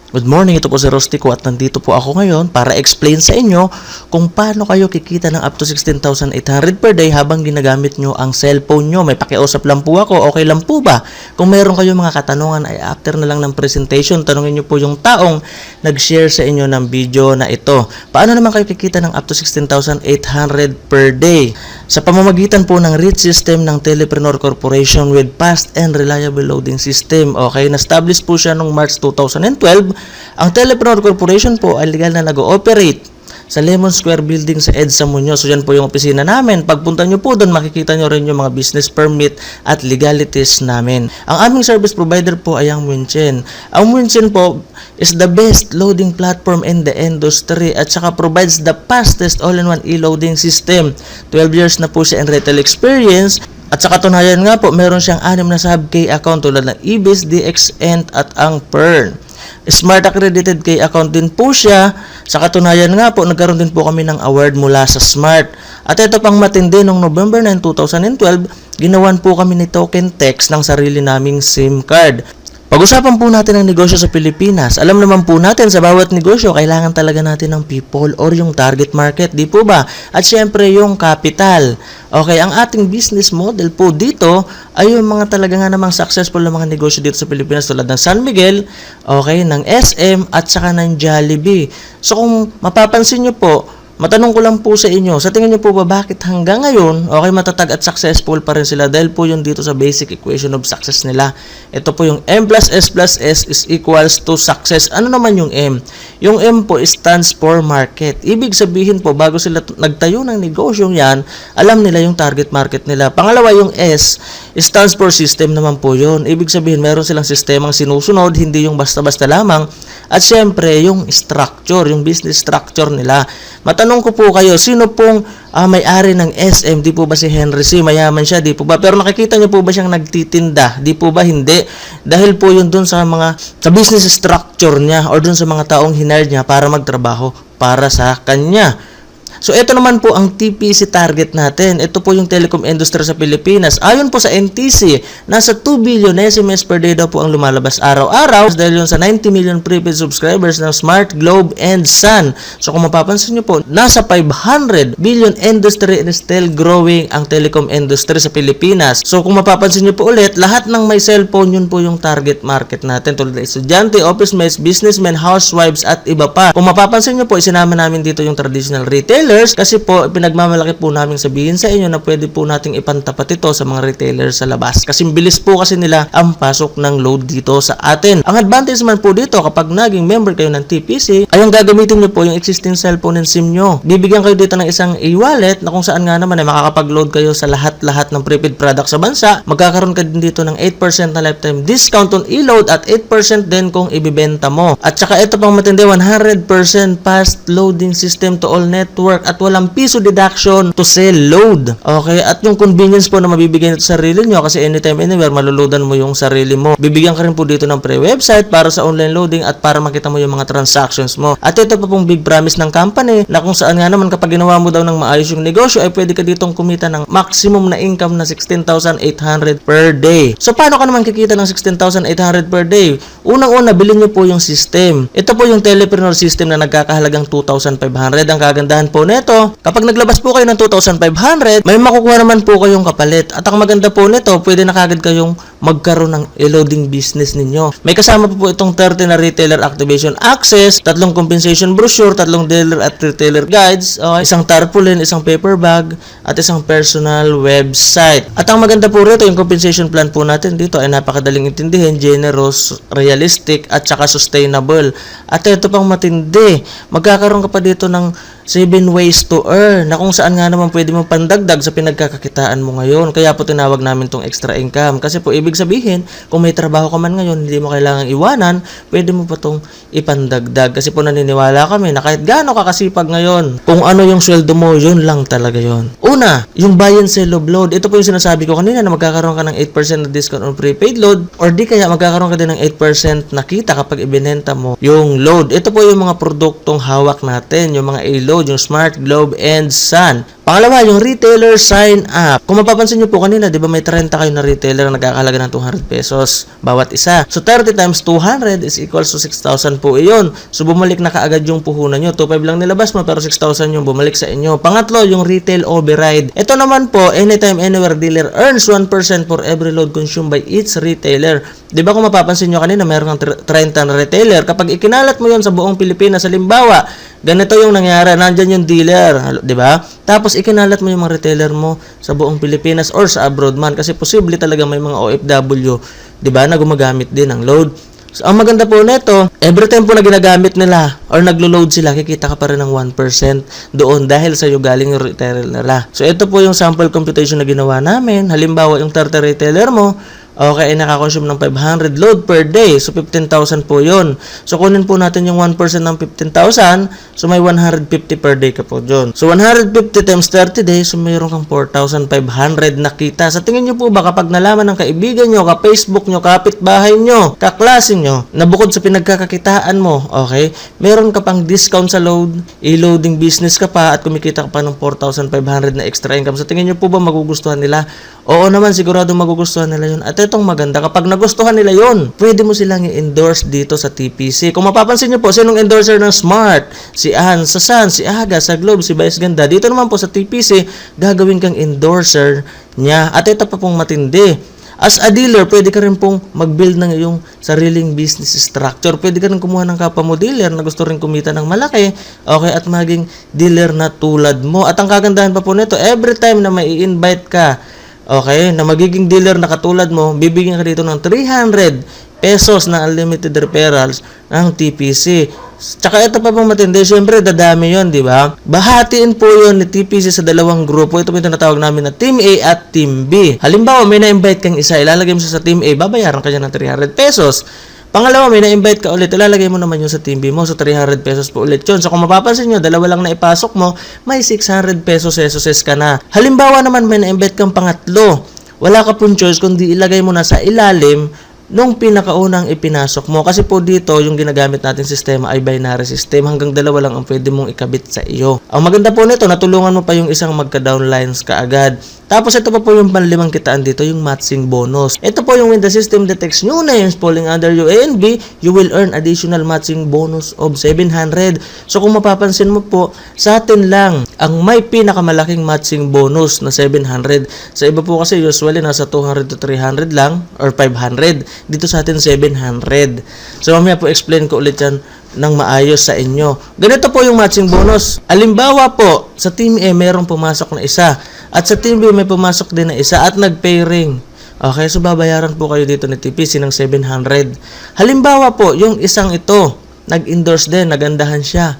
Good morning, ito po si Rostico at nandito po ako ngayon para explain sa inyo kung paano kayo kikita ng up to 16,800 per day habang ginagamit nyo ang cellphone nyo. May pakiusap lang po ako, okay lang po ba? Kung meron kayong mga katanungan ay after na lang ng presentation, tanungin nyo po yung taong nag-share sa inyo ng video na ito. Paano naman kayo kikita ng up to 16,800 per day? Sa pamamagitan po ng REIT system ng Telepreneur Corporation with fast and reliable loading system. Okay, na-establish po siya noong March 2012. Ang Telepreneur Corporation po ay legal na nag-ooperate sa Lemon Square Building sa EDSA Muñoz. So yan po yung opisina namin. Pagpunta nyo po doon, makikita nyo rin yung mga business permit at legalities namin. Ang aming service provider po ay ang Winchen. Ang Winchen po is the best loading platform in the industry at saka provides the fastest all-in-one e-loading system. 12 years na po siya in retail experience. At sa katunayan nga po, meron siyang 6 na sub-K account tulad ng EBIS, DXN at ang PERN. Smart accredited K account din po siya. Sa katunayan nga po, nagkaroon din po kami ng award mula sa Smart. At ito pang matindi, noong November 9, 2012, ginawan po kami ni Token Text ng sarili naming SIM card. Pag-usapan po natin ang negosyo sa Pilipinas. Alam naman po natin sa bawat negosyo, kailangan talaga natin ng people or yung target market, di po ba? At syempre yung capital. Okay, ang ating business model po dito ay yung mga talaga nga namang successful na mga negosyo dito sa Pilipinas tulad ng San Miguel, okay, ng SM at saka ng Jollibee. So kung mapapansin nyo po, matanong ko lang po sa inyo, sa tingin niyo po ba bakit hanggang ngayon, okay, matatag at successful pa rin sila? Dahil po yun dito sa basic equation of success nila. Ito po yung M plus S is equals to success. Ano naman yung M? Yung M po stands for market. Ibig sabihin po, bago sila nagtayo ng negosyong yan, alam nila yung target market nila. Pangalawa, yung S stands for system naman po yun. Ibig sabihin, meron silang sistemang sinusunod, hindi yung basta-basta lamang. At syempre, yung structure, yung business structure nila. Matanong ko po kayo, sino pong may-ari ng SM? Di po ba si Henry C? Mayaman siya, di po ba? Pero nakikita niyo po ba siyang nagtitinda? Di po ba? Hindi. Dahil po yun dun sa business structure niya or dun sa mga taong hinire niya para magtrabaho para sa kanya. So, ito naman po ang TPC target natin. Ito po yung telecom industry sa Pilipinas. Ayon po sa NTC, nasa 2 billion SMS per day daw po ang lumalabas araw-araw dahil yun sa 90 million prepaid subscribers ng Smart, Globe, and Sun. So, kung mapapansin nyo po, nasa 500 billion industry and still growing ang telecom industry sa Pilipinas. So, kung mapapansin nyo po ulit, lahat ng may cellphone, yun po yung target market natin. Tulad ng estudyante, office mates, businessmen, housewives, at iba pa. Kung mapapansin nyo po, isinama namin dito yung traditional retail kasi po pinagmamalaki po namin sabihin sa inyo na pwede po nating ipantapat ito sa mga retailers sa labas kasi bilis po kasi nila ang pasok ng load dito sa atin. Ang advantage man po dito kapag naging member kayo ng TPC ay ang gagamitin nyo po yung existing cellphone and SIM nyo. Bibigyan kayo dito ng isang e-wallet na kung saan nga naman ay makakapag-load kayo sa lahat-lahat ng prepaid product sa bansa. Magkakaroon ka din dito ng 8% na lifetime discount on e-load at 8% din kung ibibenta mo. At saka ito pang matindi, 100% fast loading system to all network at walang piso deduction to sell load. Okay? At yung convenience po na mabibigyan ito sa sarili nyo kasi anytime, anywhere, maluludan mo yung sarili mo. Bibigyan ka rin po dito ng pre-website para sa online loading at para makita mo yung mga transactions mo. At ito pa pong big promise ng company na kung saan nga naman kapag ginawa mo daw ng maayos yung negosyo ay pwede ka ditong kumita ng maximum na income na 16,800 per day. So, paano ka naman kikita ng 16,800 per day? Unang-una, bilhin nyo po yung system. Ito po yung Telepreneur system na nagkakahalagang 2,500. Ang kagandahan po nito, kapag naglabas po kayo ng 2,500, may makukuha naman po kayong kapalit. At ang maganda po nito, pwede na kagad kayong magkaroon ng e-loading business ninyo. May kasama po itong 30 na retailer activation access, 3 compensation brochure, 3 dealer at retailer guides, isang tarpaulin, isang paper bag, at isang personal website. At ang maganda po rito, yung compensation plan po natin dito ay napakadaling intindihin, generous, realistic, at saka sustainable. At ito pang matindi, magkakaroon ka pa dito ng 7 ways to earn na kung saan nga naman pwede mong pandagdag sa pinagkakakitaan mo ngayon. Kaya po tinawag namin tong extra income. Kasi po ibig sabihin, kung may trabaho ka man ngayon, hindi mo kailangang iwanan, pwede mo pa tong ipandagdag. Kasi po naniniwala kami na kahit gaano ka kasipag ngayon, kung ano yung sweldo mo, yun lang talaga yun. Una, yung buy and sell of load. Ito po yung sinasabi ko kanina na magkakaroon ka ng 8% na discount on prepaid load or di kaya magkakaroon ka din ng 8% na kita kapag ibinenta mo yung load. Ito po yung mga produktong hawak natin, yung mga A-load, yung Smart, Globe, and Sun. Pangalawa, yung retailer sign up. Kung mapapansin nyo po kanina, di ba may 30 kayo na retailer na nagkakahalaga talaga ng 200 pesos bawat isa. So 30 times 200 is equals to 6,000 po iyon. So bumalik na kaagad yung puhunan nyo. 2,500 lang nilabas mo pero 6,000 yung bumalik sa inyo. Pangatlo, yung retail override. Ito naman po, anytime, anywhere dealer earns 1% for every load consumed by each retailer. Di ba kung mapapansin nyo kanina, mayroon kang 30 na retailer. Kapag ikinalat mo yon sa buong Pilipinas, halimbawa, ganito yung nangyari, nandyan yung dealer, di ba? Tapos ikinalat mo yung mga retailer mo sa buong Pilipinas or sa abroad man kasi posible talaga may mga OFW, di ba, na gumagamit din ng load. So, ang maganda po nito, every time po na ginagamit nila or naglo-load sila, kikita ka pa rin ng 1% doon dahil sa iyo galing yung retailer nila. So ito po yung sample computation na ginawa namin. Halimbawa, yung 30 retailer mo, okay, nakakonsume ng 500 load per day. So, 15,000 po yun. So, kunin po natin yung 1% ng 15,000. So, may 150 per day ka po dyan. So, 150 times 30 days, so mayroon kang 4,500 na kita. Sa tingin nyo po ba kapag nalaman ng kaibigan nyo, ka-Facebook nyo, kapitbahay nyo, kaklase nyo, na bukod sa pinagkakakitaan mo, okay, meron ka pang discount sa load, i-loading business ka pa, at kumikita ka pa ng 4,500 na extra income. Sa tingin nyo po ba magugustuhan nila? Oo naman, sigurado magugustuhan nila yun. At itong maganda, kapag nagustuhan nila yun, pwede mo silang i-endorse dito sa TPC. Kung mapapansin nyo po, sinong endorser ng Smart? Si Ann sa Sun, si Aga sa Globe, si Vice Ganda. Dito naman po sa TPC, gagawin kang endorser niya. At ito pa pong matindi. As a dealer, pwede ka rin pong mag-build ng iyong sariling business structure. Pwede ka rin kumuha ng kapwa mo dealer na gusto rin kumita ng malaki, okay, at maging dealer na tulad mo. At ang kagandahan pa po nito, every time na may i-invite ka, okay, na magiging dealer na katulad mo, bibigyan ka dito ng 300 pesos na unlimited referrals ng TPC. Tsaka ito pa pong matindi, syempre dadami yon, di ba? Bahatiin po yon ni TPC sa dalawang grupo. Ito po yung tinatawag namin na Team A at Team B. Halimbawa, may na-invite kang isa, ilalagay mo siya sa Team A, babayaran ka niya ng 300 pesos. Pangalawa, may na-invite ka ulit, ilalagay mo naman yung sa Team B mo, so 300 pesos po ulit yun. So kung mapapansin nyo, dalawa lang na ipasok mo, may 600 pesos ka na. Halimbawa naman, may na-invite kang pangatlo, wala ka pong choice kundi ilagay mo na sa ilalim nung pinakaunang ipinasok mo. Kasi po dito, yung ginagamit natin sistema ay binary system. Hanggang dalawa lang ang pwede mong ikabit sa iyo. Ang maganda po nito, natulungan mo pa yung isang magka-downlines kaagad. Tapos ito pa po yung panlimang kitaan dito, yung matching bonus. Ito po yung when the system detects new names falling under your A and B, you will earn additional matching bonus of 700. So kung mapapansin mo po, sa atin lang ang may pinakamalaking matching bonus na 700. Sa iba po kasi usually nasa 200 to 300 lang or 500. Dito sa atin 700. So mamaya po explain ko ulit yan ng maayos sa inyo. Ganito po yung matching bonus. Alimbawa po, sa Team A mayroong pumasok na isa. At sa Team B may pumasok din na isa at nag-pairing. Okay, so babayaran po kayo dito ni TPC ng 700. Halimbawa po, yung isang ito, nag-endorse din, nagandahan siya.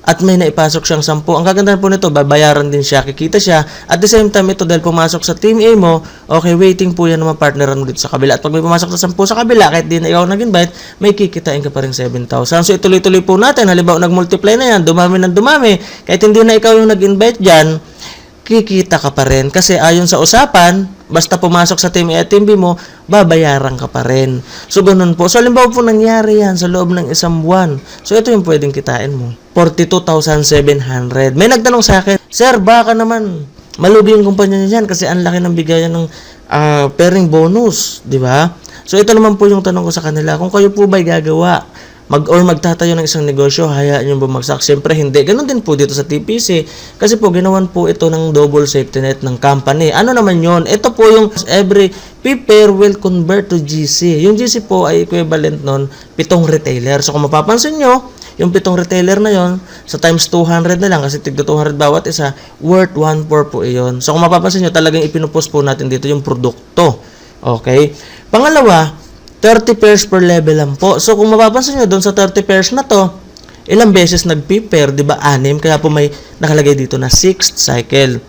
At may naipasok siyang 10. Ang kagandahan po nito, babayaran din siya, kikita siya. At the same time, ito dahil pumasok sa Team A mo, okay, waiting po yan naman partneran mo dito sa kabila. At pag may pumasok sa 10 sa kabila, kahit di na ikaw nag-invite, may kikitain ka pa rin 7,000. So ituloy-tuloy po natin. Halimbawa, nag-multiply na yan, dumami ng dumami. Kahit hindi na ikaw yung nag-invite dyan, kikita ka pa rin. Kasi ayon sa usapan, basta pumasok sa Team A at Team B mo, babayaran ka pa rin. So, ganun po. So, halimbawa po nangyari yan sa loob ng isang buwan. So, ito yung pwedeng kitain mo. 42,700. May nagtanong sa akin, Sir, baka naman malugi yung kumpanya niya yan kasi ang laki ng bigayan ng pairing bonus. Di ba? So, ito naman po yung tanong ko sa kanila. Kung kayo po ba'y gagawa magtatayo ng isang negosyo, hayaan yung bumagsak. Siyempre, hindi. Ganon din po dito sa TPC. Kasi po, ginawan po ito ng double safety net ng company. Ano naman yon? Ito po yung every pair will convert to GC. Yung GC po ay equivalent nun 7 retailer. So, kung mapapansin nyo, yung 7 retailer na yon sa times 200 na lang, kasi tigda 200 bawat isa, worth 1.4 po iyon. So, kung mapapansin nyo, talagang ipinupost po natin dito yung produkto. Okay? Pangalawa, 30 pairs per level lang po. So, kung mapapansin nyo, doon sa 30 pairs na to, ilang beses nag-pair, di ba? 6. Kaya po may nakalagay dito na 6th cycle.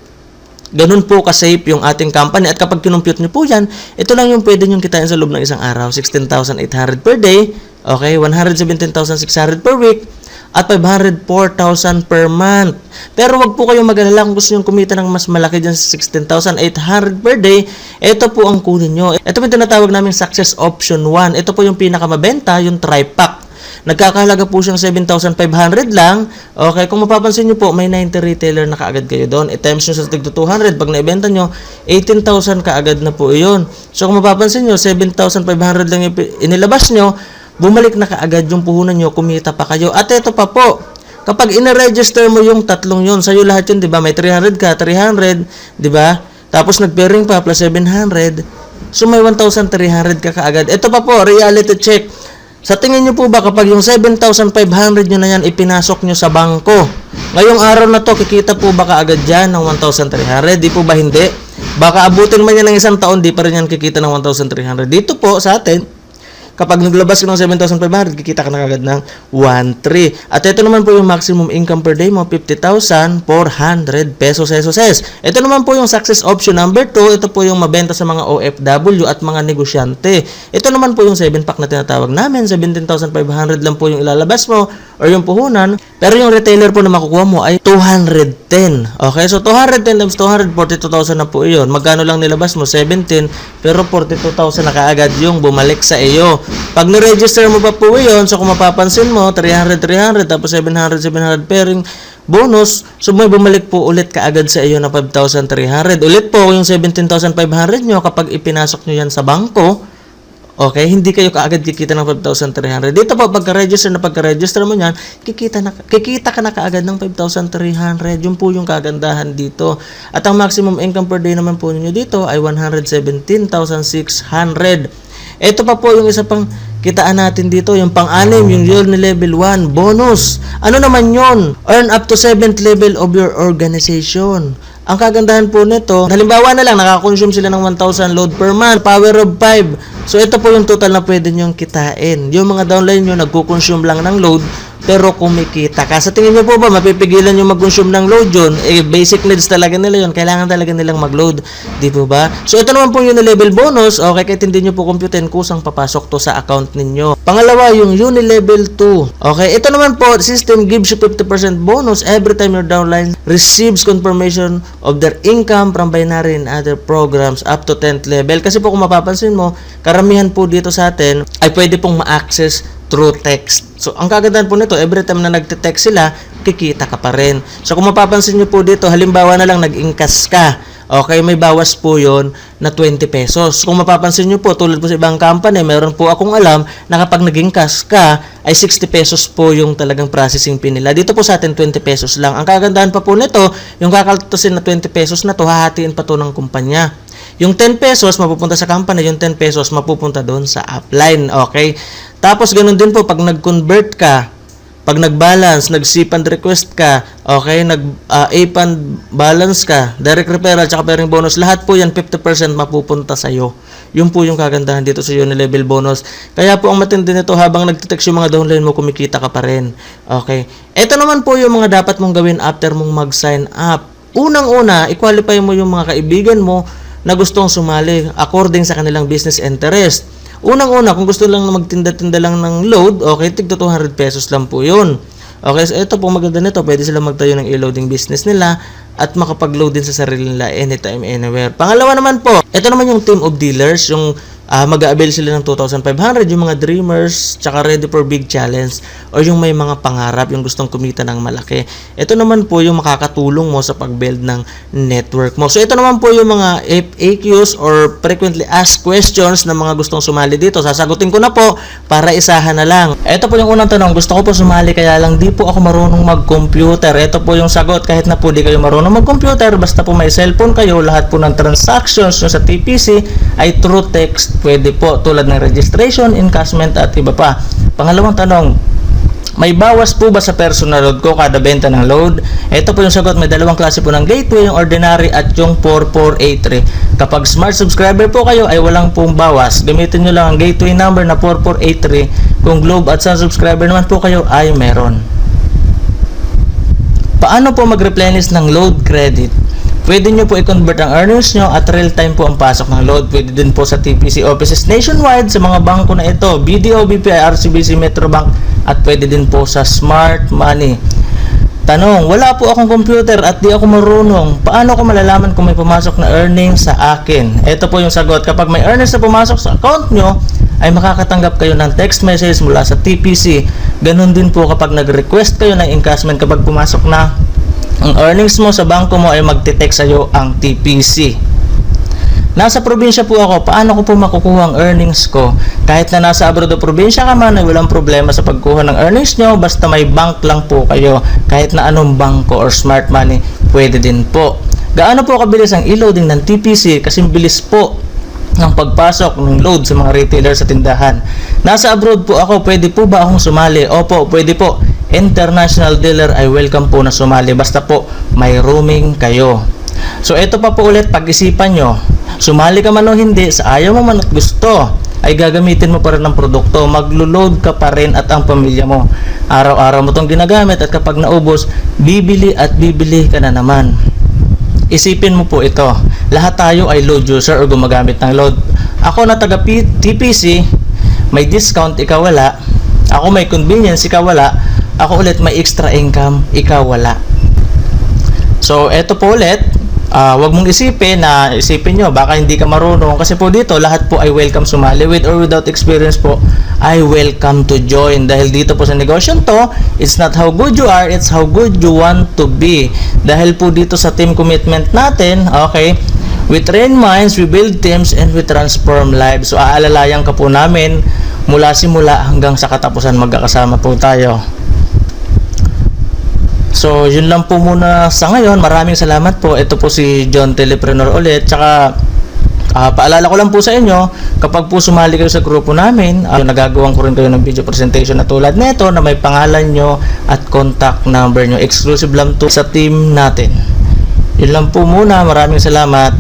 Ganun po ka-safe yung ating company. At kapag kinumpute nyo po yan, ito lang yung pwede nyo kitain sa loob ng isang araw. 16,800 per day. Okay? 117,600 per week. At 504,000 per month. Pero wag po kayong mag-alala kung gusto nyo kumita ng mas malaki dyan sa 16,800 per day. Ito po ang kunin nyo. Ito po yung tinatawag namin Success Option 1. Ito po yung pinakamabenta, yung tri-pack. Nagkakahalaga po siyang 7,500 lang. Okay, kung mapapansin nyo po, may 90 retailer na kaagad kayo doon. I-times nyo sa tigto 200, pag naibenta nyo, 18,000 kaagad na po iyon. So kung mapapansin nyo, 7,500 lang yung inilabas nyo, bumalik na kaagad yung puhunan nyo, kumita pa kayo. At ito pa po, kapag ina-register mo yung tatlong yun, sa'yo lahat yun, di ba? May 300 ka, 300, di ba? Tapos nag-pairing pa, plus 700. So may 1,300 ka kaagad. Ito pa po, reality check. Sa tingin nyo po ba kapag yung 7,500 nyo na yan ipinasok nyo sa bangko, ngayong araw na to, kikita po ba kaagad dyan ng 1,300? Di po ba hindi? Baka abutin man yan ng isang taon, di pa rin yan kikita ng 1,300. Dito po sa atin, kapag naglabas ka ng 7,500, kikita ka na kagad ng 1,300. At ito naman po yung maximum income per day mo, 50,400 pesos. Ito naman po yung success option number 2. Ito po yung mabenta sa mga OFW at mga negosyante. Ito naman po yung 7-pack na tinatawag namin. 17,500 lang po yung ilalabas mo or yung puhunan. Pero yung retailer po na makukuha mo ay 210. Okay, so 210 times 200, 42,000 na po iyon. Magkano lang nilabas mo? 17. Pero 42,000 na kaagad yung bumalik sa iyo. Pag ni-register mo pa po yun, so kung mapapansin mo, 300, tapos 700 pairing bonus, so may bumalik po ulit kaagad sa iyo na 5,300. Ulit po, yung 17,500 nyo, kapag ipinasok nyo yan sa bangko, okay, hindi kayo kaagad kikita ng 5,300. Dito po, pagka-register mo yan, kikita ka na kaagad ng 5,300. Yun po yung kagandahan dito. At ang maximum income per day naman po ninyo dito ay 117,600. Ito pa po yung isa pang kitaan natin dito, yung pang-anim, yung yearly level 1 bonus. Ano naman yon? Earn up to 7th level of your organization. Ang kagandahan po nito, halimbawa na lang, nakakonsume sila ng 1,000 load per month, power of 5. So ito po yung total na pwede nyong kitain. Yung mga downline nyo, nagko-consume lang ng load, pero kumikita ka. Sa tingin nyo po ba, mapipigilan yung mag-consume ng load yun? Eh, basic needs talaga nila yun. Kailangan talaga nilang mag-load. Di po ba? So, ito naman po yung level bonus. Okay, kahit hindi nyo po computerin, kusang papasok to sa account ninyo. Pangalawa, yung Unilevel 2. Okay, ito naman po, system gives you 50% bonus every time your downline receives confirmation of their income from binary and other programs up to 10th level. Kasi po kung mapapansin mo, karamihan po dito sa atin ay pwede pong ma-access through text. So, ang kagandahan po nito, every time na nagte-text sila, kikita ka pa rin. So, kung mapapansin nyo po dito, halimbawa na lang nag-ingkas ka. Okay, may bawas po yon na 20 pesos. Kung mapapansin nyo po, tulad po sa ibang company, meron po akong alam na kapag nag-ingkas ka, ay 60 pesos po yung talagang processing fee nila. Dito po sa atin, 20 pesos lang. Ang kagandahan pa po nito, yung kakaltusin na 20 pesos na to, hahatiin pa to ng kumpanya. Yung 10 pesos mapupunta sa company, yung 10 pesos mapupunta doon sa upline. Okay? Tapos, ganun din po, pag nag-convert ka, pag nag-balance, nag-SIP and request ka, okay, nag-A-fund balance ka, direct referral, tsaka pairing bonus, lahat po yan, 50% mapupunta sa'yo. Yun po yung kagandahan dito sa Unilevel bonus. Kaya po, ang matindi nito, habang nagtitext yung mga downline mo, kumikita ka pa rin. Okay. Ito naman po yung mga dapat mong gawin after mong mag-sign up. Unang-una, i-qualify mo yung mga kaibigan mo na gustong sumali according sa kanilang business interest. Unang-una, kung gusto lang na magtinda-tinda lang ng load, okay, tigto 200 pesos lang po yun. Okay, so ito po maganda nito, pwede sila magtayo ng e-loading business nila at makapag-load din sa sarili nila anytime, anywhere. Pangalawa naman po, ito naman yung team of dealers, yung mag-a-avail sila ng 2,500, yung mga dreamers, tsaka ready for big challenge, or yung may mga pangarap, yung gustong kumita ng malaki. Ito naman po yung makakatulong mo sa pag-build ng network mo. So, ito naman po yung mga FAQs or frequently asked questions na mga gustong sumali dito. Sasagutin ko na po para isahan na lang. Ito po yung unang tanong, gusto ko po sumali kaya lang di po ako marunong mag-computer. Ito po yung sagot, kahit na po di kayo marunong mag-computer, basta po may cellphone kayo, lahat po ng transactions nyo sa TPC ay through text. Pwede po, tulad ng registration, encashment at iba pa. Pangalawang tanong, may bawas po ba sa personal load ko kada benta ng load? Ito po yung sagot, may dalawang klase po ng gateway, yung ordinary at yung 4483. Kapag smart subscriber po kayo ay walang pong bawas. Gamitin nyo lang ang gateway number na 4483. Kung Globe at Sun subscriber naman po kayo ay meron. Paano po mag-replenish ng load credit? Pwede nyo po i-convert ang earnings nyo at real-time po ang pasok ng load. Pwede din po sa TPC offices nationwide sa mga bangko na ito, BDO, BPI, RCBC, Metrobank, at pwede din po sa Smart Money. Tanong, wala po akong computer at di ako marunong. Paano ko malalaman kung may pumasok na earnings sa akin? Ito po yung sagot. Kapag may earnings na pumasok sa account nyo, ay makakatanggap kayo ng text message mula sa TPC. Ganon din po kapag nag-request kayo ng encashment, kapag pumasok na ang earnings mo sa bangko mo ay magte-text sa'yo ang TPC. Nasa probinsya po ako, paano ko po makukuha ang earnings ko? Kahit na nasa abroad o probinsya ka man, ay walang problema sa pagkuha ng earnings nyo, basta may bank lang po kayo. Kahit na anong bangko or smart money, pwede din po. Gaano po kabilis ang e-loading ng TPC? Kasi bilis po ng pagpasok ng load sa mga retailer sa tindahan. Nasa abroad po ako, pwede po ba akong sumali? Opo, pwede po. International dealer ay welcome po na sumali, basta po may roaming kayo. So ito pa po ulit, pag-isipan nyo, sumali ka man o hindi, sa ayaw mo man at gusto, ay gagamitin mo pa rin ang produkto, maglo-load ka pa rin at ang pamilya mo. Araw-araw mo itong ginagamit at kapag naubos, bibili at bibili ka na naman. Isipin mo po ito, lahat tayo ay load user o gumagamit ng load. Ako na taga TPC, may discount, ikaw wala. Ako may convenience, ikaw wala. Ako ulit may extra income, ikaw wala. So eto po ulit, wag mong isipin nyo baka hindi ka marunong, kasi po dito lahat po ay welcome sumali, with or without experience po ay welcome to join, dahil dito po sa negosyo to, it's not how good you are, it's how good you want to be. Dahil po dito sa team commitment natin, okay, we train minds, we build teams, and we transform lives. So aalalayan ka po namin mula simula hanggang sa katapusan, magkakasama po tayo. So, yun lang po muna sa ngayon. Maraming salamat po. Ito po si John Telepreneur ulit. Tsaka, paalala ko lang po sa inyo, kapag po sumali kayo sa grupo namin, nagagawan ko rin kayo ng video presentation na tulad nito na may pangalan nyo at contact number nyo. Exclusive lang to sa team natin. Yun lang po muna. Maraming salamat.